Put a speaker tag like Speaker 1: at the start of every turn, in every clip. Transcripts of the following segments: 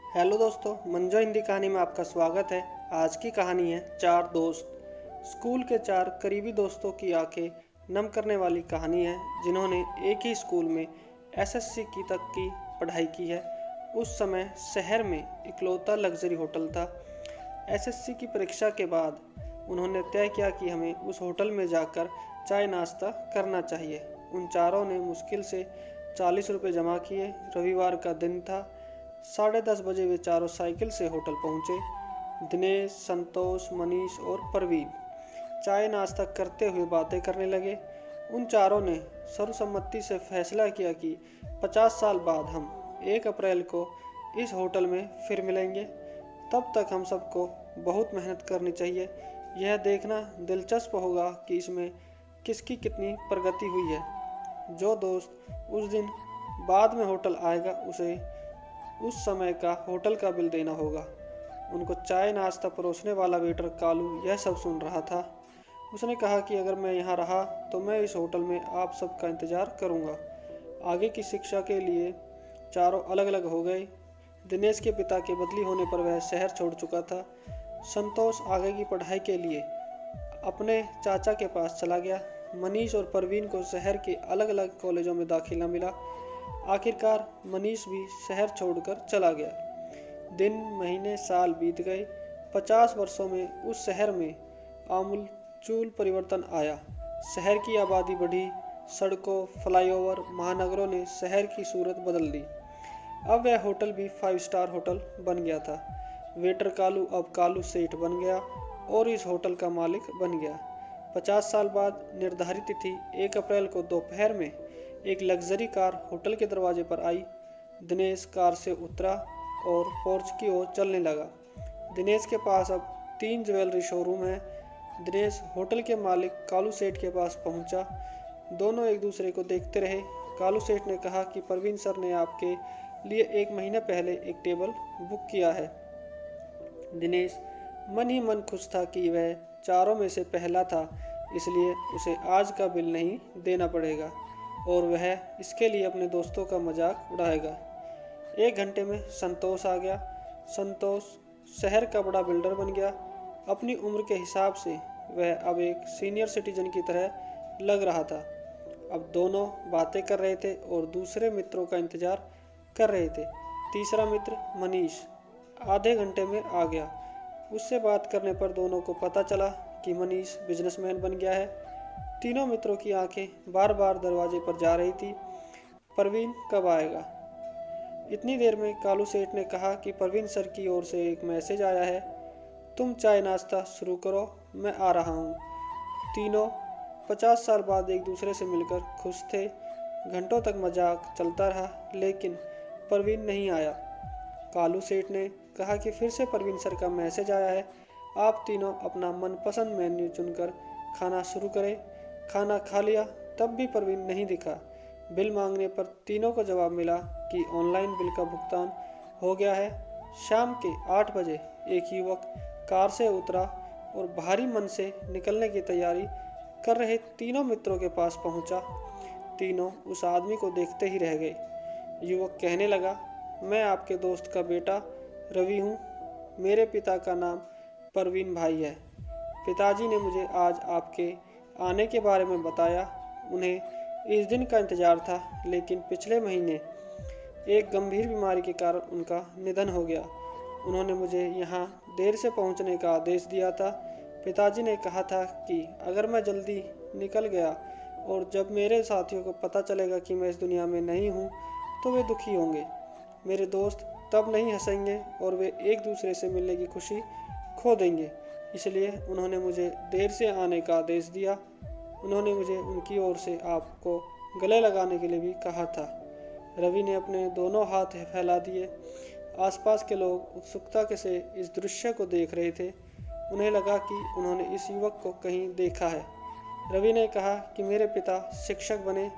Speaker 1: Hello दोस्तों, मंजो हिंदी कहानी में आपका स्वागत है। आज की कहानी है चार दोस्त। स्कूल के चार करीबी दोस्तों की आंखें नम करने वाली कहानी है, जिन्होंने एक ही स्कूल में एसएससी की तक की पढ़ाई की है। उस समय शहर में इकलौता लग्जरी होटल था। एसएससी की परीक्षा के बाद उन्होंने तय किया कि हमें उस होटल में जाकर चाय नाश्ता करना चाहिए। उन चारों ने मुश्किल से 40 रुपये जमा किए। रविवार का दिन था। 10:30 बजे वे चारों साइकिल से होटल पहुंचे। दिनेश, संतोष, मनीष और परवीन चाय नाश्ता करते हुए बातें करने लगे। उन चारों ने सर्वसम्मति से फैसला किया कि 50 साल बाद हम 1 अप्रैल को इस होटल में फिर मिलेंगे। तब तक हम सबको बहुत मेहनत करनी चाहिए। यह देखना दिलचस्प होगा कि इसमें किसकी कितनी प्रगति हुई है। जो दोस्त उस दिन बाद में होटल आएगा, उसे उस समय का होटल का बिल देना होगा। उनको चाय नाश्ता परोसने वाला वेटर कालू यह सब सुन रहा था। उसने कहा कि अगर मैं यहाँ रहा तो मैं इस होटल में आप सबका इंतज़ार करूँगा। आगे की शिक्षा के लिए चारों अलग अलग हो गए। दिनेश के पिता के बदली होने पर वह शहर छोड़ चुका था। संतोष आगे की पढ़ाई के लिए अपने चाचा के पास चला गया। मनीष और परवीन को शहर के अलग अलग कॉलेजों में दाखिला मिला। आखिरकार मनीष भी शहर छोड़कर चला गया। दिन, महीने, साल बीत गए। 50 वर्षों में उस शहर में आमूलचूल परिवर्तन आया। शहर की आबादी बढ़ी। सड़कों, फ्लाईओवर, महानगरों ने शहर की सूरत बदल दी। अब वह होटल भी 5 स्टार होटल बन गया था। वेटर कालू अब कालू सेठ बन गया और इस होटल का मालिक बन गया। 50 साल बाद निर्धारित तिथि 1 अप्रैल को दोपहर में एक लग्जरी कार होटल के दरवाजे पर आई। दिनेश कार से उतरा और पोर्च की ओर चलने लगा। दिनेश के पास अब 3 ज्वेलरी शोरूम हैं। दिनेश होटल के मालिक कालू सेठ के पास पहुंचा। दोनों एक दूसरे को देखते रहे। कालू सेठ ने कहा कि परवीन सर ने आपके लिए 1 महीने पहले एक टेबल बुक किया है। दिनेश मन ही मन खुश था कि वह चारों में से पहला था, इसलिए उसे आज का बिल नहीं देना पड़ेगा और वह इसके लिए अपने दोस्तों का मजाक उड़ाएगा। 1 घंटे में संतोष आ गया। संतोष शहर का बड़ा बिल्डर बन गया। अपनी उम्र के हिसाब से वह अब एक सीनियर सिटीजन की तरह लग रहा था। अब दोनों बातें कर रहे थे और दूसरे मित्रों का इंतजार कर रहे थे। तीसरा मित्र मनीष आधे घंटे में आ गया। उससे बात करने पर दोनों को पता चला कि मनीष बिजनेसमैन बन गया है। तीनों मित्रों की आंखें बार बार दरवाजे पर जा रही थी। परवीन कब आएगा? इतनी देर में कालू सेठ ने कहा कि परवीन सर की ओर से एक मैसेज आया है। तुम चाय नाश्ता शुरू करो, मैं आ रहा हूँ। तीनों 50 साल बाद एक दूसरे से मिलकर खुश थे। घंटों तक मजाक चलता रहा, लेकिन परवीन नहीं आया। कालू सेठ ने कहा कि फिर से परवीन सर का मैसेज आया है। आप तीनों अपना मनपसंद मेन्यू चुनकर खाना शुरू करें। खाना खा लिया, तब भी परवीन नहीं दिखा। बिल मांगने पर तीनों को जवाब मिला कि ऑनलाइन बिल का भुगतान हो गया है। शाम के 8 बजे एक युवक कार से उतरा और भारी मन से निकलने की तैयारी कर रहे तीनों मित्रों के पास पहुंचा। तीनों उस आदमी को देखते ही रह गए। युवक कहने लगा, मैं आपके दोस्त का बेटा रवि हूँ। मेरे पिता का नाम परवीन भाई है। पिताजी ने मुझे आज आपके आने के बारे में बताया। उन्हें इस दिन का इंतजार था, लेकिन पिछले महीने एक गंभीर बीमारी के कारण उनका निधन हो गया। उन्होंने मुझे यहाँ देर से पहुँचने का आदेश दिया था। पिताजी ने कहा था कि अगर मैं जल्दी निकल गया और जब मेरे साथियों को पता चलेगा कि मैं इस दुनिया में नहीं हूँ, तो वे दुखी होंगे। मेरे दोस्त तब नहीं हंसेंगे और वे एक दूसरे से मिलने की खुशी खो देंगे। इसलिए उन्होंने मुझे देर से आने का आदेश दिया। उन्होंने मुझे उनकी ओर से आपको गले लगाने के लिए भी कहा था। रवि ने अपने दोनों हाथ फैला दिए। आसपास के लोग उत्सुकता से इस दृश्य को देख रहे थे। उन्हें लगा कि उन्होंने इस युवक को कहीं देखा है। रवि ने कहा कि मेरे पिता शिक्षक बने,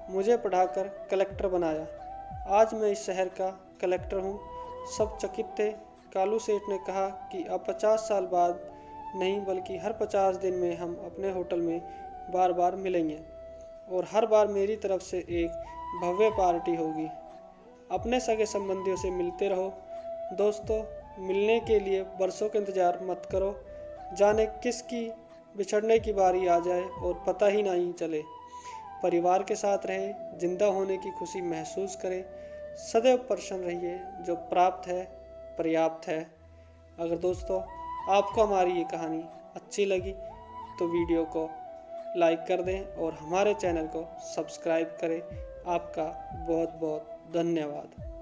Speaker 1: मुझे पढ़ाकर कलेक्टर बनाया। आज मैं इस शहर का कलेक्टर हूँ। सब चकित थे। कालू सेठ ने कहा कि अब 50 साल बाद नहीं, बल्कि हर 50 दिन में हम अपने होटल में बार बार मिलेंगे और हर बार मेरी तरफ से एक भव्य पार्टी होगी। अपने सगे संबंधियों से मिलते रहो। दोस्तों, मिलने के लिए बरसों का इंतज़ार मत करो, जाने किसकी बिछड़ने की बारी आ जाए और पता ही नहीं चले। परिवार के साथ रहे, जिंदा होने की खुशी महसूस करें, सदैव प्रसन्न रहिए, जो प्राप्त है पर्याप्त है। अगर दोस्तों आपको हमारी ये कहानी अच्छी लगी तो वीडियो को लाइक कर दें और हमारे चैनल को सब्सक्राइब करें। आपका बहुत बहुत धन्यवाद।